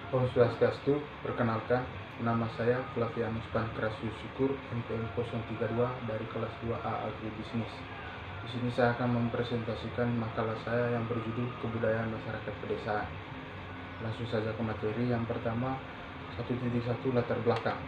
Om Swastiastu, perkenalkan, nama saya Flavianus Pankrasius Syukur, NPM 032 dari kelas 2A Agribisnis. Di sini saya akan mempresentasikan makalah saya yang berjudul Kebudayaan Masyarakat Pedesaan. Langsung saja ke materi. Yang pertama, 1.1 latar belakang.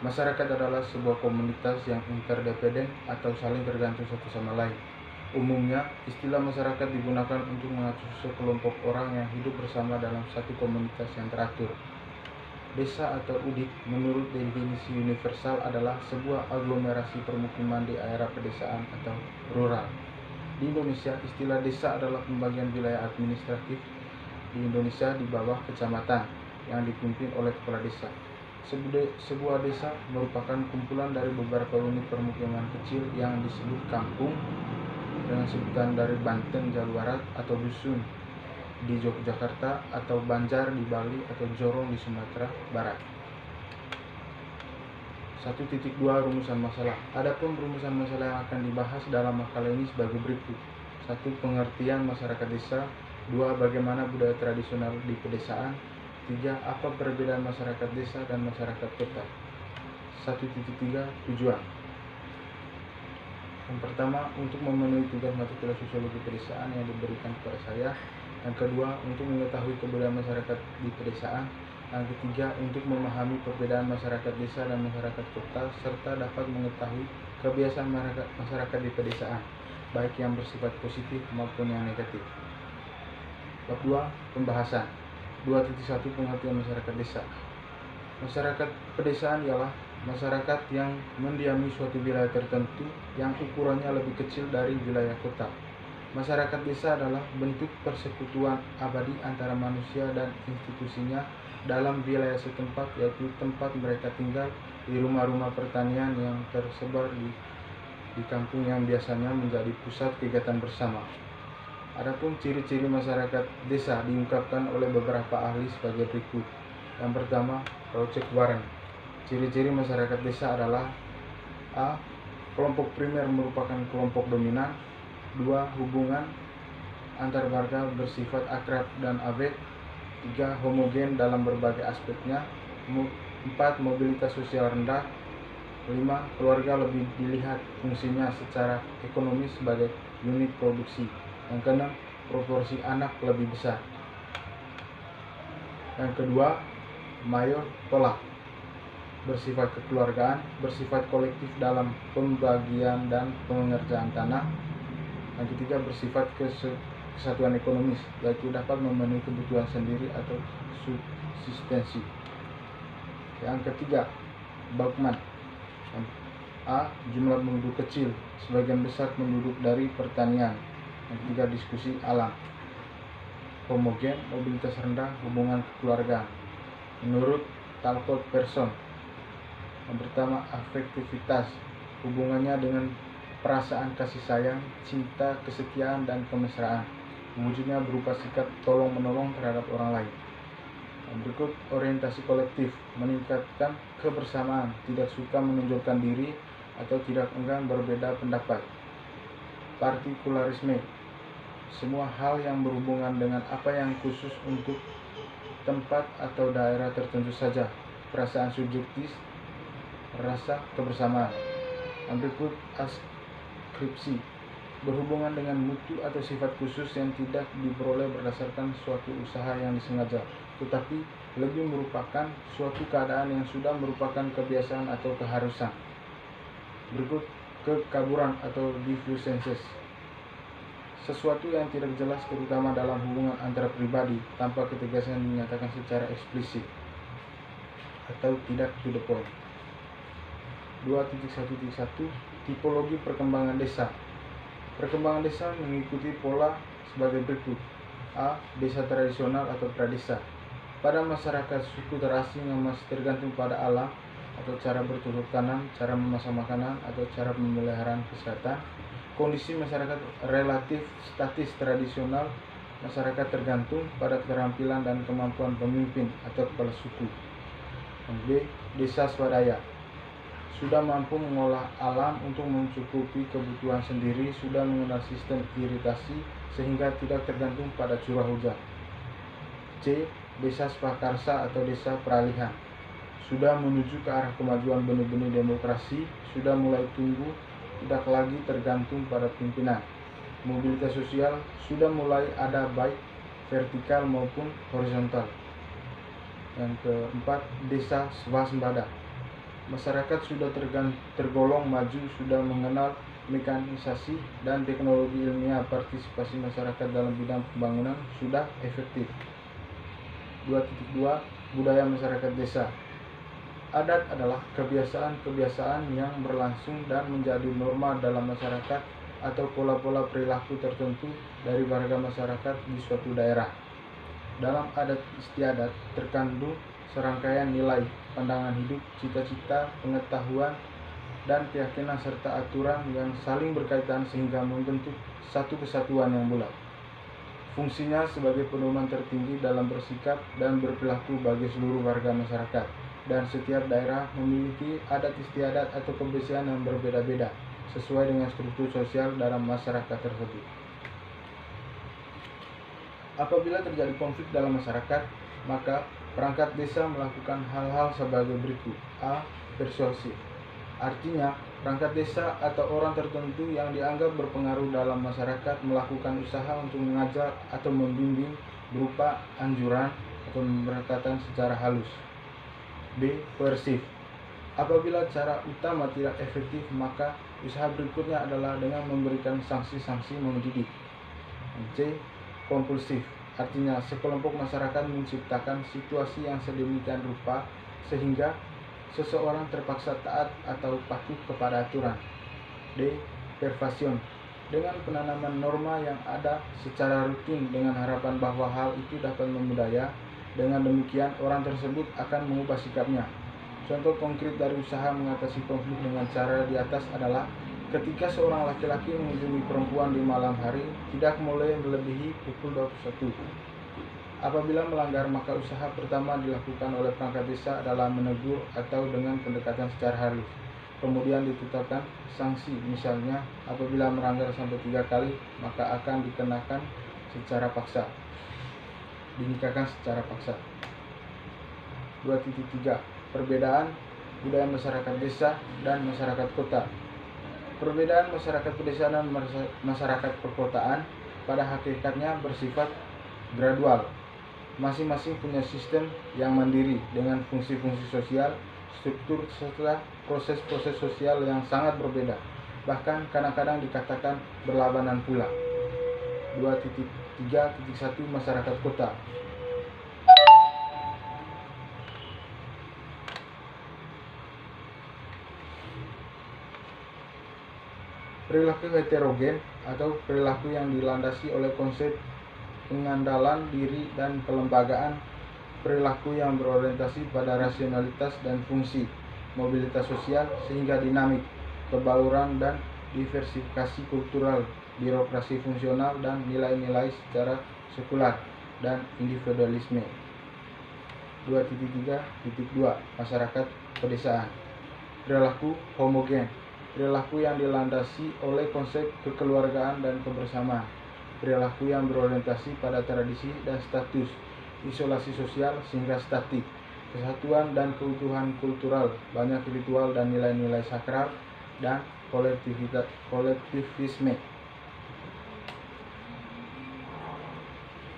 Masyarakat adalah sebuah komunitas yang interdependen atau saling tergantung satu sama lain. Umumnya, istilah masyarakat digunakan untuk mengacu sekelompok orang yang hidup bersama dalam satu komunitas yang teratur. Desa atau udik menurut definisi universal adalah sebuah aglomerasi permukiman di area pedesaan atau rural. Di Indonesia, istilah desa adalah pembagian wilayah administratif di Indonesia di bawah kecamatan yang dipimpin oleh kepala desa. Sebuah desa merupakan kumpulan dari beberapa unit permukiman kecil yang disebut kampung dengan sebutan dari Banten, Jawa Barat, atau dusun di Yogyakarta, atau Banjar di Bali, atau Jorong di Sumatera Barat. 1.2 Rumusan masalah. Adapun rumusan masalah yang akan dibahas dalam makalah ini sebagai berikut. 1. Pengertian masyarakat desa. 2. Bagaimana budaya tradisional di pedesaan. 3. Apa perbedaan masyarakat desa dan masyarakat kota. 1.3 Tujuan. Yang pertama, untuk memenuhi tugas mata kuliah sosiologi pedesaan yang diberikan kepada saya. Yang kedua, untuk mengetahui kebudayaan masyarakat di pedesaan. Yang ketiga, untuk memahami perbedaan masyarakat desa dan masyarakat kota, serta dapat mengetahui kebiasaan masyarakat di pedesaan, baik yang bersifat positif maupun yang negatif. Bab 2. Pembahasan. 2.1 Pengertian masyarakat desa. Masyarakat pedesaan ialah masyarakat yang mendiami suatu wilayah tertentu yang ukurannya lebih kecil dari wilayah kota. Masyarakat desa adalah bentuk persekutuan abadi antara manusia dan institusinya dalam wilayah setempat, yaitu tempat mereka tinggal di rumah-rumah pertanian yang tersebar di kampung yang biasanya menjadi pusat kegiatan bersama. Adapun ciri-ciri masyarakat desa diungkapkan oleh beberapa ahli sebagai berikut. Yang pertama, Rochek Warren. Ciri-ciri masyarakat desa adalah: A. Kelompok primer merupakan kelompok dominan. 2. Hubungan antar warga bersifat akrab dan awet. 3. Homogen dalam berbagai aspeknya. 4. Mobilitas sosial rendah. 5. Keluarga lebih dilihat fungsinya secara ekonomis sebagai unit produksi. Yang keenam, proporsi anak lebih besar. Yang kedua, mayor tolak, bersifat kekeluargaan, bersifat kolektif dalam pembagian dan pengerjaan tanah. Yang ketiga, bersifat kesatuan ekonomis, yaitu dapat memenuhi kebutuhan sendiri atau subsistensi. Yang ketiga, Bauman. A. Jumlah penduduk kecil, sebagian besar penduduk dari pertanian. Yang ketiga, diskusi alam. Homogen, mobilitas rendah, hubungan kekeluargaan. Menurut Talcott Person, yang pertama, afektivitas, hubungannya dengan perasaan kasih sayang, cinta, kesetiaan, dan kemesraan. Wujudnya berupa sikap tolong-menolong terhadap orang lain. Yang berikut, orientasi kolektif, meningkatkan kebersamaan, tidak suka menonjolkan diri atau tidak enggan berbeda pendapat. Partikularisme, semua hal yang berhubungan dengan apa yang khusus untuk tempat atau daerah tertentu saja. Perasaan subjektif, rasa kebersamaan. Yang berikut, askripsi, berhubungan dengan mutu atau sifat khusus yang tidak diperoleh berdasarkan suatu usaha yang disengaja, tetapi lebih merupakan suatu keadaan yang sudah merupakan kebiasaan atau keharusan. Berikut, kekaburan atau diffusences, sesuatu yang tidak jelas terutama dalam hubungan antara pribadi tanpa ketegasan dinyatakan secara eksplisit atau tidak to the point. 2.1.1 Tipologi perkembangan desa. Perkembangan desa mengikuti pola sebagai berikut. A. Desa tradisional atau pradesa. Pada masyarakat suku terasing yang masih tergantung pada alam atau cara bertutur tanam, cara memasak makanan, atau cara pemeliharaan kesehatan, kondisi masyarakat relatif statis tradisional. Masyarakat tergantung pada keterampilan dan kemampuan pemimpin atau kepala suku. B. Desa swadaya, sudah mampu mengolah alam untuk mencukupi kebutuhan sendiri, sudah mengenal sistem iritasi sehingga tidak tergantung pada curah hujan. C. desa swakarsa atau desa peralihan. Sudah menuju ke arah kemajuan benih-benih demokrasi, sudah mulai tumbuh, tidak lagi tergantung pada pimpinan. Mobilitas sosial sudah mulai ada baik vertikal maupun horizontal. Yang keempat, desa swasembada. Masyarakat sudah tergolong maju, sudah mengenal mekanisasi dan teknologi ilmiah. Partisipasi masyarakat dalam bidang pembangunan sudah efektif. 2.2 Budaya masyarakat desa. Adat adalah kebiasaan-kebiasaan yang berlangsung dan menjadi norma dalam masyarakat atau pola-pola perilaku tertentu dari warga masyarakat di suatu daerah. Dalam adat istiadat terkandung serangkaian nilai, pandangan hidup, cita-cita, pengetahuan, dan keyakinan serta aturan yang saling berkaitan sehingga membentuk satu kesatuan yang bulat. Fungsinya sebagai pedoman tertinggi dalam bersikap dan berperilaku bagi seluruh warga masyarakat, dan setiap daerah memiliki adat istiadat atau kebiasaan yang berbeda-beda sesuai dengan struktur sosial dalam masyarakat tersebut. Apabila terjadi konflik dalam masyarakat, maka perangkat desa melakukan hal-hal sebagai berikut. A. Persuasif. Artinya, perangkat desa atau orang tertentu yang dianggap berpengaruh dalam masyarakat melakukan usaha untuk mengajar atau membimbing berupa anjuran atau pendekatan secara halus. B. Koersif. Apabila cara utama tidak efektif, maka usaha berikutnya adalah dengan memberikan sanksi-sanksi mendidik. C. Kompulsif. Artinya, sekelompok masyarakat menciptakan situasi yang sedemikian rupa sehingga seseorang terpaksa taat atau patuh kepada aturan. D. Pervasion. Dengan penanaman norma yang ada secara rutin dengan harapan bahwa hal itu dapat membudaya, dengan demikian orang tersebut akan mengubah sikapnya. Contoh konkret dari usaha mengatasi konflik dengan cara di atas adalah ketika seorang laki-laki mengunjungi perempuan di malam hari, tidak boleh melebihi pukul 21. Apabila melanggar, maka usaha pertama dilakukan oleh perangkat desa adalah menegur atau dengan pendekatan secara halus. Kemudian ditetapkan sanksi, misalnya apabila melanggar sampai 3 kali, maka akan dikenakan secara paksa. Dinikahkan secara paksa. 2.3 Perbedaan budaya masyarakat desa dan masyarakat kota. Perbedaan masyarakat pedesaan dan masyarakat perkotaan pada hakikatnya bersifat gradual. Masing-masing punya sistem yang mandiri dengan fungsi-fungsi sosial, struktur serta proses-proses sosial yang sangat berbeda. Bahkan kadang-kadang dikatakan berlawanan pula. 2.3.1 Masyarakat kota. Perilaku heterogen atau perilaku yang dilandasi oleh konsep pengandalan diri dan kelembagaan, perilaku yang berorientasi pada rasionalitas dan fungsi, mobilitas sosial sehingga dinamik, kebauran dan diversifikasi kultural, birokrasi fungsional dan nilai-nilai secara sekular dan individualisme. 2.3.2 Masyarakat pedesaan. Perilaku homogen, perilaku yang dilandasi oleh konsep kekeluargaan dan kebersamaan, perilaku yang berorientasi pada tradisi dan status, isolasi sosial sehingga statik, kesatuan dan keutuhan kultural, banyak ritual dan nilai-nilai sakral, dan kolektivisme.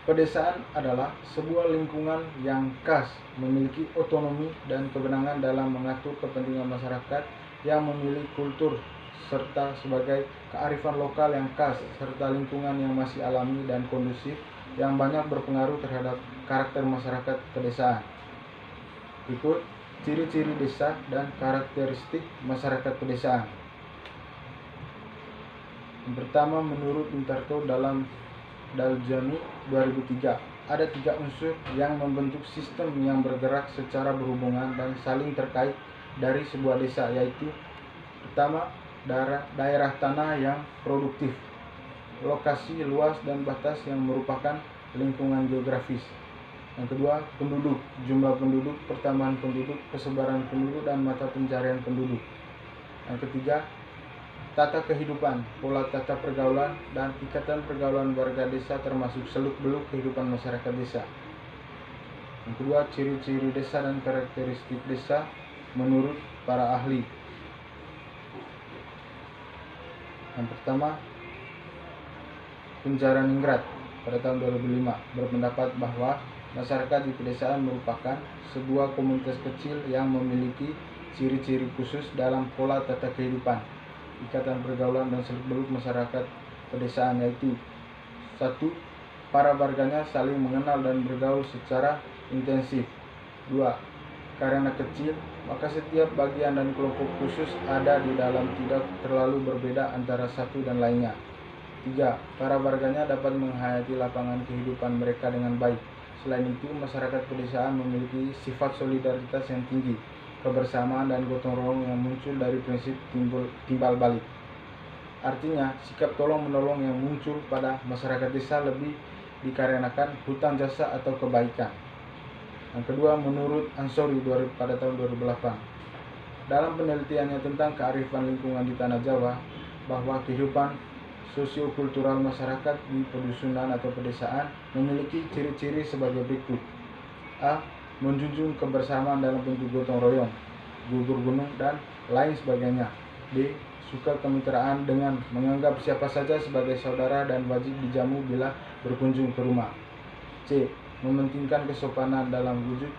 Pedesaan adalah sebuah lingkungan yang khas, memiliki otonomi dan kewenangan dalam mengatur kepentingan masyarakat yang memiliki kultur serta sebagai kearifan lokal yang khas serta lingkungan yang masih alami dan kondusif yang banyak berpengaruh terhadap karakter masyarakat pedesaan. Berikut ciri-ciri desa dan karakteristik masyarakat pedesaan. Yang pertama, menurut Intarto dalam Daljani 2003, ada 3 unsur yang membentuk sistem yang bergerak secara berhubungan dan saling terkait dari sebuah desa, yaitu pertama, daerah tanah yang produktif, lokasi luas dan batas yang merupakan lingkungan geografis. Yang kedua, penduduk, jumlah penduduk, pertambahan penduduk, persebaran penduduk, dan mata pencarian penduduk. Yang ketiga, tata kehidupan, pola tata pergaulan, dan ikatan pergaulan warga desa termasuk seluk-beluk kehidupan masyarakat desa. Yang kedua, ciri-ciri desa dan karakteristik desa menurut para ahli. Yang pertama, Punjaraningrat pada tahun 2005 berpendapat bahwa masyarakat di pedesaan merupakan sebuah komunitas kecil yang memiliki ciri-ciri khusus dalam pola tata kehidupan, ikatan pergaulan dan seluk-beluk masyarakat pedesaan, yaitu 1. Para warganya saling mengenal dan bergaul secara intensif. 2. Karena kecil, maka setiap bagian dan kelompok khusus ada di dalam tidak terlalu berbeda antara satu dan lainnya. 3. Para warganya dapat menghayati lapangan kehidupan mereka dengan baik. Selain itu, masyarakat pedesaan memiliki sifat solidaritas yang tinggi, kebersamaan dan gotong royong yang muncul dari prinsip timbal balik. Artinya, sikap tolong-menolong yang muncul pada masyarakat desa lebih dikarenakan hutang jasa atau kebaikan. Yang kedua, menurut Ansori pada tahun 2008, dalam penelitiannya tentang kearifan lingkungan di Tanah Jawa, bahwa kehidupan sosiokultural masyarakat di pedusunan atau pedesaan memiliki ciri-ciri sebagai berikut. A. Menjunjung kebersamaan dalam bentuk gotong royong, gugur gunung, dan lain sebagainya. B. Suka kemitraan dengan menganggap siapa saja sebagai saudara dan wajib dijamu bila berkunjung ke rumah. C. Mementingkan kesopanan dalam wujud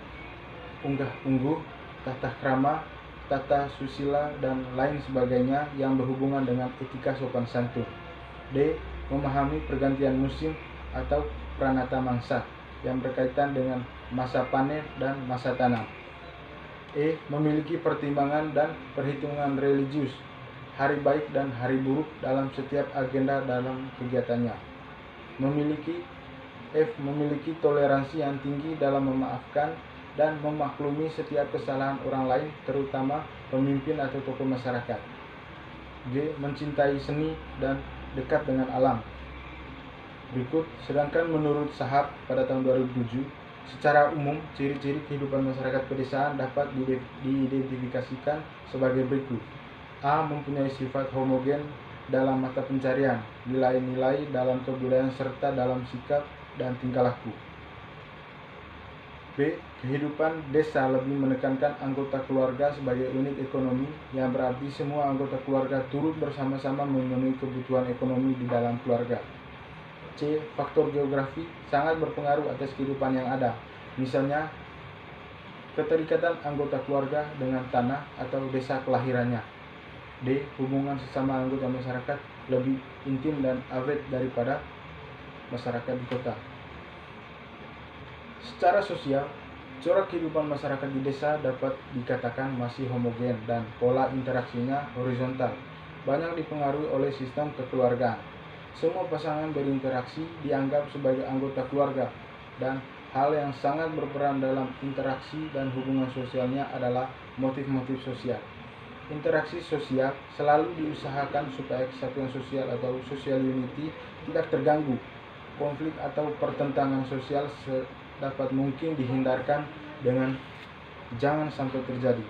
unggah-ungguh, tata krama, tata susila, dan lain sebagainya yang berhubungan dengan etika sopan santun. D. Memahami pergantian musim atau pranata mangsa yang berkaitan dengan masa panen dan masa tanam. E. Memiliki pertimbangan dan perhitungan religius, hari baik dan hari buruk dalam setiap agenda dalam kegiatannya. Memiliki toleransi yang tinggi dalam memaafkan dan memaklumi setiap kesalahan orang lain, terutama pemimpin atau tokoh masyarakat. G. Mencintai seni dan dekat dengan alam. Berikut, sedangkan menurut Sahab pada tahun 2007, secara umum ciri-ciri kehidupan masyarakat pedesaan dapat diidentifikasikan sebagai berikut. A. Mempunyai sifat homogen dalam mata pencarian, nilai-nilai dalam kebudayaan serta dalam sikap dan tingkah laku. B. Kehidupan desa lebih menekankan anggota keluarga sebagai unit ekonomi, yang berarti semua anggota keluarga turut bersama-sama memenuhi kebutuhan ekonomi di dalam keluarga. C. Faktor geografi sangat berpengaruh atas kehidupan yang ada, misalnya keterikatan anggota keluarga dengan tanah atau desa kelahirannya. D. Hubungan sesama anggota masyarakat lebih intim dan awet daripada masyarakat di kota. Secara sosial, corak kehidupan masyarakat di desa dapat dikatakan masih homogen dan pola interaksinya horizontal, banyak dipengaruhi oleh sistem kekeluargaan. Semua pasangan berinteraksi dianggap sebagai anggota keluarga, dan hal yang sangat berperan dalam interaksi dan hubungan sosialnya adalah motif-motif sosial. Interaksi sosial selalu diusahakan supaya kesatuan sosial atau social unity tidak terganggu. Konflik atau pertentangan sosial dapat mungkin dihindarkan dengan jangan sampai terjadi.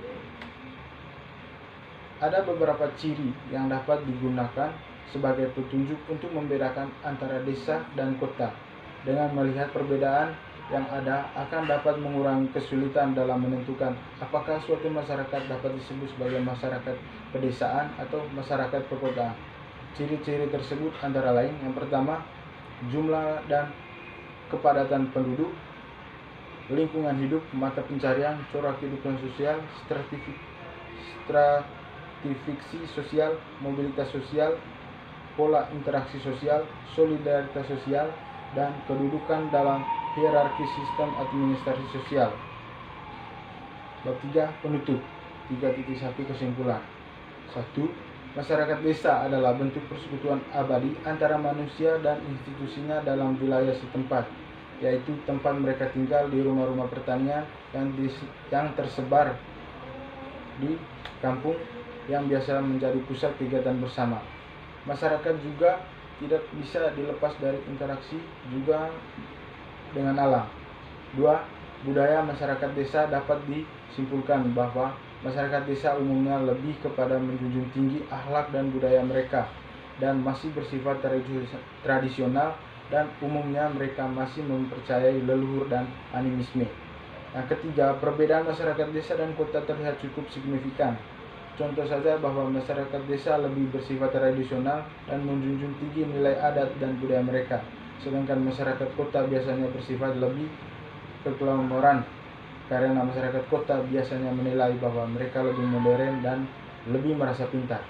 Ada beberapa ciri yang dapat digunakan sebagai petunjuk untuk membedakan antara desa dan kota. Dengan melihat perbedaan yang ada akan dapat mengurangi kesulitan dalam menentukan apakah suatu masyarakat dapat disebut sebagai masyarakat pedesaan atau masyarakat perkotaan. Ciri-ciri tersebut antara lain, yang pertama, jumlah dan kepadatan penduduk, lingkungan hidup, mata pencarian, corak kehidupan sosial, stratifiksi sosial, mobilitas sosial, pola interaksi sosial, solidaritas sosial, dan kedudukan dalam hierarki sistem administrasi sosial. Bab 3 penutup. 3.1 kesimpulan. 1. Masyarakat desa adalah bentuk persekutuan abadi antara manusia dan institusinya dalam wilayah setempat, yaitu tempat mereka tinggal di rumah-rumah pertanian yang tersebar di kampung yang biasa menjadi pusat kegiatan bersama. Masyarakat juga tidak bisa dilepas dari interaksi juga dengan alam. 2. Budaya masyarakat desa dapat disimpulkan bahwa masyarakat desa umumnya lebih kepada menjunjung tinggi akhlak dan budaya mereka, dan masih bersifat tradisional, dan umumnya mereka masih mempercayai leluhur dan animisme. Yang ketiga, perbedaan masyarakat desa dan kota terlihat cukup signifikan. Contoh saja bahwa masyarakat desa lebih bersifat tradisional dan menjunjung tinggi nilai adat dan budaya mereka, sedangkan masyarakat kota biasanya bersifat lebih keglamoran karena masyarakat kota biasanya menilai bahwa mereka lebih modern dan lebih merasa pintar.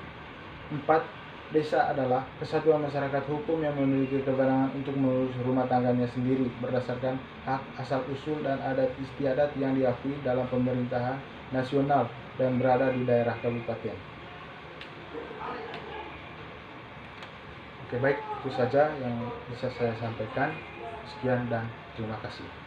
4. Desa adalah kesatuan masyarakat hukum yang memiliki kewenangan untuk mengurus rumah tangganya sendiri berdasarkan hak asal-usul dan adat istiadat yang diakui dalam pemerintahan nasional dan berada di daerah kabupaten. Oke, baik, itu saja yang bisa saya sampaikan. Sekian dan terima kasih.